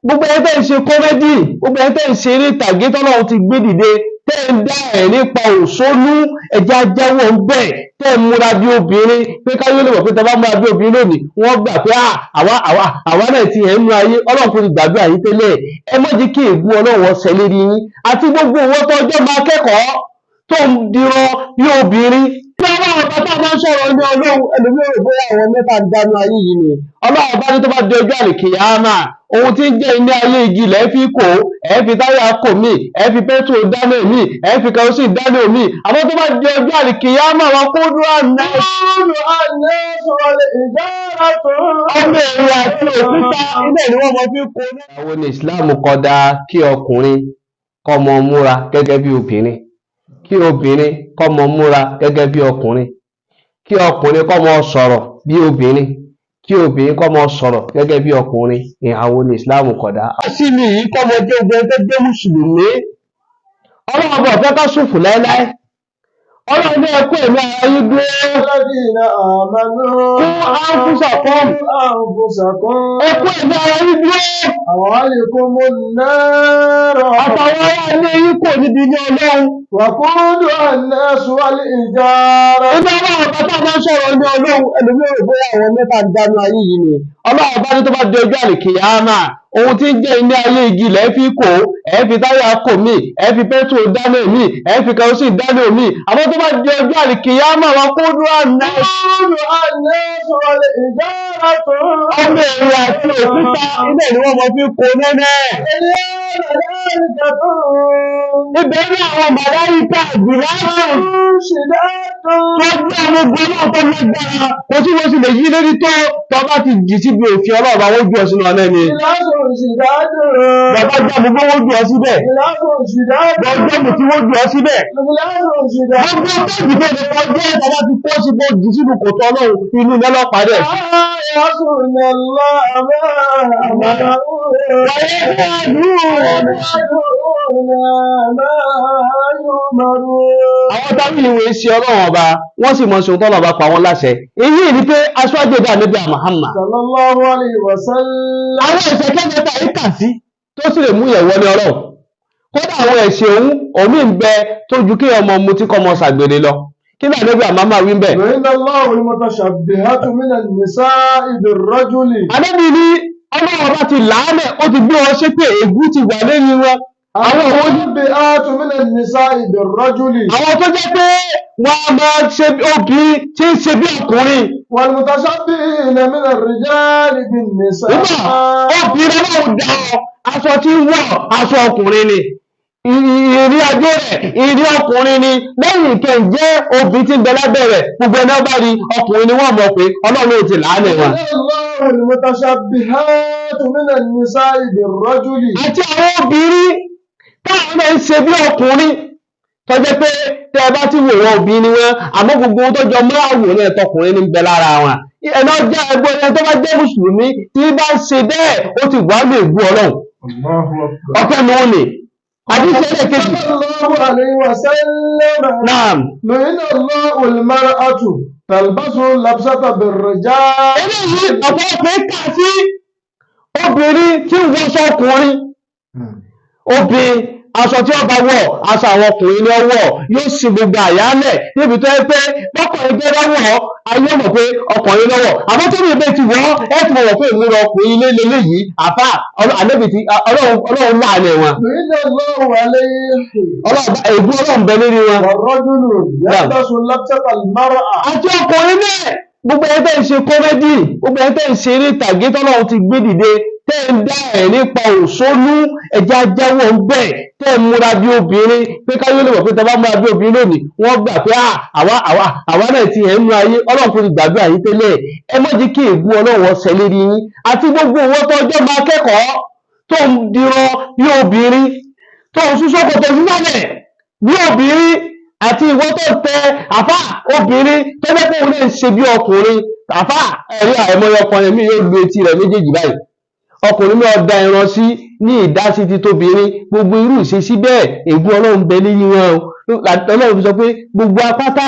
gbogbo ẹ̀ tẹ́ ń ṣe kọ́mẹ́dì, gbogbo ẹ̀ tẹ́ ń ṣe eré ìtàgé tọ́lọ́run ti gbé dìde, tẹ́ ń dá ẹ̀ nípa òṣónú, ẹja jáwọ́ ń bẹ̀, tẹ́ ń múra bí obìnrin, pé káyọ̀ lè mọ̀ pé tẹ́ bá múra bí obìnrin lónìí, wọ́n gbà pé àwa náà ti ẹ̀ ń nu ayé, ọlọ́run kò ti gbàdúrà yín tẹ́lẹ̀. Ẹ má jẹ́ kí ègún ọlọ́run ọ̀sẹ̀ lérí yín, àti gbogbo owó tọ́jọ́ máa kẹ́kọ̀ọ́ tó ń dirọ bí obìnrin. Tí ọlọ́run ọba tá a máa ń sọ̀rọ̀ ní ọlọ́run, ẹlòmíràn rò bóyá àwọn mẹ́ta ń dánú ayé yìí ni. Ọlọ́run ọba ní tó bá di ọjọ́ àlìkìyámà, ohun tí ń jẹ́ ilé ayé igi lẹ́ fi kó, ẹ fi táyà kò mí, ẹ fi pẹ́trò dáná mí, ẹ fi kẹrosíìnì dáná mí. Àmọ́ tó bá di ọjọ́ àlìkìyámà, wọn kó dúró àná ọmọ èrè àti òkúta ilé ni wọ́n mọ fi kó náà. Àwọn ní Islam kódà kí ọkùnrin kó mọ múra gẹ́gẹ́ bí obìnrin, kí obìnrin kó mọ múra gẹ́gẹ́ bí ọkùnrin, kí ọkùnrin kó mọ sọ̀rọ̀ bí obìnrin, kí obìnrin kó mọ sọ̀rọ̀ gẹ́gẹ́ bí ọkùnrin. Ìhàwó ní Islam kódà. Sí mi yìí kọ́ mọ jẹ́ ogun ẹgbẹ́ jẹ́ mùsùlùmí. Ọlọ́run bọ̀ fẹ́ ká ṣòfò láéláé. Ọlọ́run ní ẹkú ẹ̀mí ara yín dúró. Fún àǹfùsàkún. Ẹkú ẹ̀mí ara yín dúró. Àwọn àlèkún mọ́ náírà. Àtàwọn ará ilé yín kò níbi ní Ọlọ́run. Wàkúndù ànásù wálé ìjára. Ibi ọlọ́run bá tá a máa ń sọ̀rọ̀ ní Ọlọ́run, ẹlòmíràn rò bóyá àwọn mẹ́ta ń dánú ayé yìí ni. Ọlọ́run bá ní tó bá di ọjọ́ àlìkìyámà, ohun tí ń jẹ́ ilé ayé igi lẹ́ fi kó, ẹ fi táyà kò mí, ẹ fi pẹ́trò dáná mí, ẹ fi kẹrosíìnì dáná mí. Àmọ́ tó bá di ọjọ́ àlìkìyámà, wọn kó dúró àná. wálé ìjára tó. Ọmọ èrè àti òkúta ilé ni wọ́n mọ fi kó nẹ́nẹ́. Ibẹ̀ ní àwọn màláíkà jìláàrùn tó jẹ́ àwọn ogun náà tó lágbára, kò sí wọ́n sì lè yí lórí tó tọ́bá ti jì síbi òfin ọlọ́run àwọn ojú ọ̀sìn náà lẹ́ni. Bàbá jẹ́ gbogbo wọ́n jù ọ síbẹ̀. Gbọ́gbọ́mù tí wọ́n jù ọ síbẹ̀. Gbogbo tẹ́jì tó lè kọjá ìtàbá ti kó sí bó jì sínú kò tọ́ lọ́run inú ilẹ̀ lọ́pàá dẹ̀. Àwọn tábìlì ìwé sí ọlọ́run ọba, wọ́n sì mọ̀ sí ohun tọ́lọ̀ bá pa wọ́n láṣẹ. Èyí ni pé aṣáájú ẹ̀dá Ànábì Muhammad. Sallallahu alaihi wasallam. Àwọn ẹ̀ṣẹ̀ kẹ́kẹ́ta yìí kà sí tó sì lè mú ìyẹ̀wọ́ ní ọlọ́run. Kódà àwọn ẹ̀ṣẹ̀ òun ń bẹ tó ju kí ọmọ mutí kọ́ ọmọ ṣàgbèrè lọ. Kí ni Ànábì Muhammad wí bẹ́ẹ̀? Inna Allahu al-mutashabbihatu minan nisa'i bir-rajuli. Ànábì ní ọlọ́run ọba ti làálẹ̀, ó ti gbé wọn ṣépè, ègún ti wà lẹ́yìn wọn. Àwọn al-mutashabbihatu minan nisa'i bir-rajuli. Àwọn tó jẹ́ pé wọ́n á máa ṣe obìnrin tí ń ṣe bí ọkùnrin. Wal-mutashabbihina minar-rijali bin-nisa'i. Obìnrin náà dá aṣọ tí ń wọ̀ aṣọ ọkùnrin ni. Ìrìn àjò rẹ̀ ìrìn ọkùnrin ni. Lẹ́yìn ìkẹjẹ́ obìnrin tí ń bẹ lábẹ́ rẹ̀, gbogbo ẹni ọba rí ọkùnrin ni wọ́n mọ̀ pé ọlọ́run ò ti làálẹ̀ wọn. Al-mutashabbihatu minan-nisa'i bir-rajuli. Àti àwọn obìnrin táwọn náà ń ṣe bí ọkùnrin tó jẹ́ pé tẹ́ ẹ bá ti wò wọn obìnrin ni wọn, àmọ́ gbogbo ohun tó jọ mọ́ àwòrán ẹ̀tọkùnrin ní ń bẹ lára wọn. Ẹ̀nà jẹ́ ẹgbẹ́ ẹni tó bá jẹ́ mùsùlùmí tí bá ń ṣe bẹ́ẹ̀, ó ti wà lè bú ọlọ́run. Ọ̀fẹ́ ni wọ́n lè. Àdíṣẹ́ ẹlẹ́kejì. Sallallahu alaihi wasallam. Naam. Lu'ina Allahu al-mar'atu talbasu labsata bir-rijal. Eléyìí ọ̀pọ̀ ọ̀pẹ́ kà sí obìnrin tí ń wọṣọ ọkùnrin. Obìnrin aṣọ tí ó bá wọ̀, aṣọ àwọn ọkùnrin ni ó wọ̀, yóò sì gbogbo àyálẹ̀ níbi tó ẹ pé lọ́kùnrin jẹ́ lọ́wọ́ ayé mọ̀ pé ọkùnrin lọ́wọ́. Àmọ́ tó ní ibẹ̀ ti wọ́ ẹ ti mọ̀ pé ìmúra ọkùnrin lélẹ̀ yìí àfà àlébì tí ọlọ́run láàrin wọn. Lu'ina Allahu alayhi. Ègún ọlọ́run bẹ lórí wọn. War-rajulu yalbasu labsata al-mar'a. Àti ọkùnrin náà gbogbo ẹni tẹ́ ń ṣe kọ́mẹ́dì, gbogbo ẹni tẹ́ ń ṣe eré ìtàgé tọ́lọ́run ti gbé dìde, tẹ́ ń dá ẹ̀ nípa òṣónú ẹja jáwọ́ ń bẹ̀, tẹ́ ń múra bí obìnrin, pé káyọ̀ lè mọ̀ pé tẹ́ bá múra bí obìnrin lónìí, wọ́n gbà pé àwa náà ti ẹ̀ ń nu ayé, ọlọ́run kò ti gbàdúrà yín tẹ́lẹ̀. Ẹ má jẹ́ kí ègún ọlọ́run ọ̀sẹ̀ lérí yín, àti gbogbo owó tọ́jọ́ máa kẹ́kọ̀ọ́ tó ń dirọ bí obìnrin, tó ń sún ṣòkòtò sísàlẹ̀ bí obìnrin, àti ìwọ tó tẹ àfà obìnrin tó lẹ́pọ̀ òun lè ṣe bí ọkùnrin. Àfà ẹ̀rí àìmọye ọkùnrin mi yóò lu etí rẹ̀ méjèèjì báyìí. Ọkùnrin náà da ẹran sí ní ìdásí ti tóbìnrin. Gbogbo irú ìṣesí bẹ́ẹ̀ ègún ọlọ́run bẹ nínú wọn o. Ọlọ́run fi sọ pé gbogbo apáta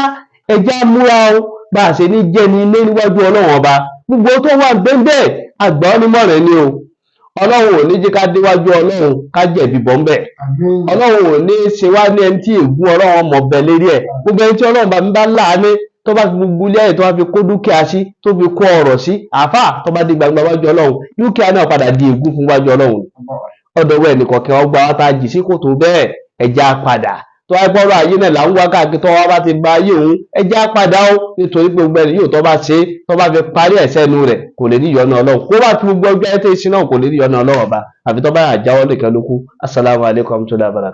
ẹja múra o, bá a ṣe ní jẹ́ ní ilé níwájú ọlọ́run ọba. Gbogbo tó wà gbẹ́ngbẹ́ àgbà onímọ̀ rẹ̀ ni o. ọlọ́run ò ní jẹ́ ká déwájú ọlọ́run ká jẹ̀bi bọ́ ń bẹ̀. ọlọ́run ò ní ṣe wá ní ẹni tí ègún ọlọ́run ọmọ bẹ̀ lérí ẹ̀. gbogbo ẹni tí ọlọ́run bá ń bá láàánú tó bá fi gbogbo ilé ayé tó bá fi kó dúkìá sí tó fi kó ọrọ̀ sí àáfà tó bá di gbangba wájú ọlọ́run dúkìá náà padà di ègún fún wájú ọlọ́run. ọ̀dọ̀wọ́ ẹnìkọ̀ọ̀kan ọgbà wa tá a jì sí kòtò bẹ́ẹ̀ ẹja padà tó wá gbọ́rọ̀ ayé náà là ń wá káàkiri tó wá bá ti ba ayé òun ẹja padà ó nítorí pé gbogbo ẹni yóò tó bá ṣe tó bá fi parí ẹ̀ṣẹ̀ inú rẹ̀ kò lè ní ìyọ́nú ọlọ́run kó bá fi gbogbo ọjọ́ ẹ̀ tẹ́ sí náà kò lè ní ìyọ́nú ọlọ́run ọba àfi tó bá yà jáwọ́ nìkan lókù. Assalamu alaikum warahmatullahi wabarakatuh.